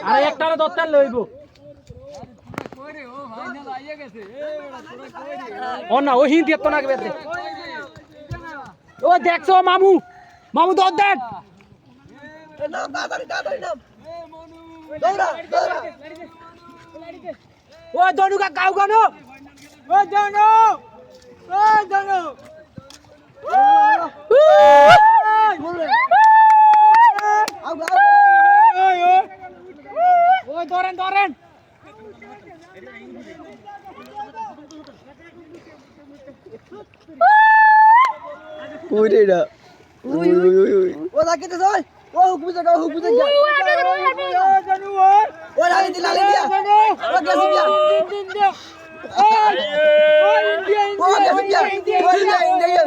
আরে একটারে দত্তার লইব ও না ও হিন্দি তো না গেছে ও দেখছো মামু মামু দত দেন নাম তাড়াতাড়ি নাম দৌড়া ও দনু কা গাও গানো ও দনু ও ধরেন ধরেন ওইটা ওই ও লাকিতে যাই ও হুকুমে যা হুকুমে যা ও লালি দিয়া ও গেছে দিয়া ও ইন্ডিয়া ও ইন্ডিয়া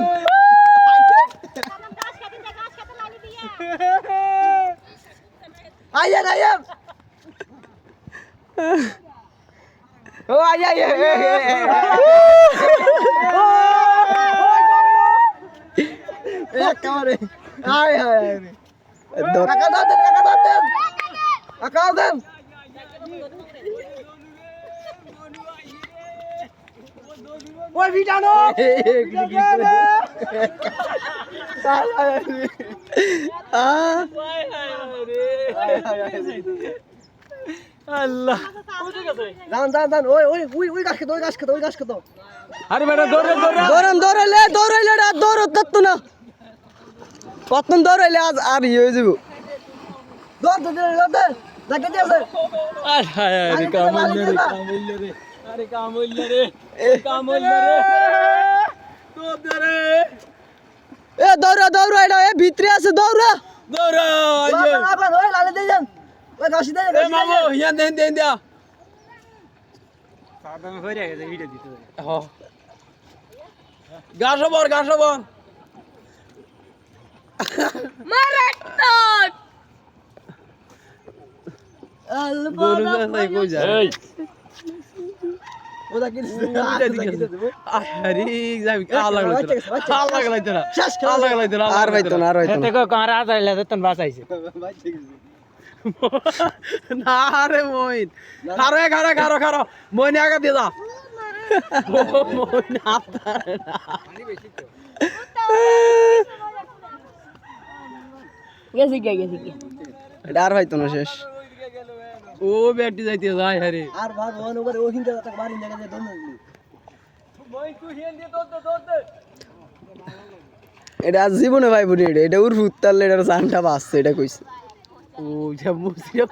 আয়া ও আয়া এক কারে আয় টাকা দাও টাকা দেন ওই ভিটানো আল্লাহ দান ওই গাছ খেতো আরে বেটা দৌড়াইলে দৌড়ত না কতক্ষণ দৌড়াইলে আজ আর হয়ে যাব দৌড় জায়গাতে আছে আরে কামুল্য রে এ দৌড়া এটা এ ভিতরে আছে দৌড়া ওই লালে দিয়ে যান ওই গাছি দিয়ে এ মামু হিয়া দেন দিয়া সাদমে হইরা গেছে ভিডিও দিতে হ গাছবর মারাত্মক এই ওটা কি আরে যাবি আল্লাহ লাগলাইতো না আর ভাইতো না এতে কো কার আদাইলা দেতন বাঁচাইছে না রে মইন খারো মইন আগা দিয়ে যা মইন আতারে না গেছে কি এটা আর ভাইতো না শেষ ও ব্যাটি যাইতে যায় আরে আর ভাগ ওন ওভার ও হিন্দা তক বাড়ি জায়গা দে দোন মই তুই হেন দিয়ে দৌড় এটা আজ জীবনে ভাই বোন এটা উর ফুত্তালে এটার জানটা বাসছে এটা কইছে ও যা মুসিয়া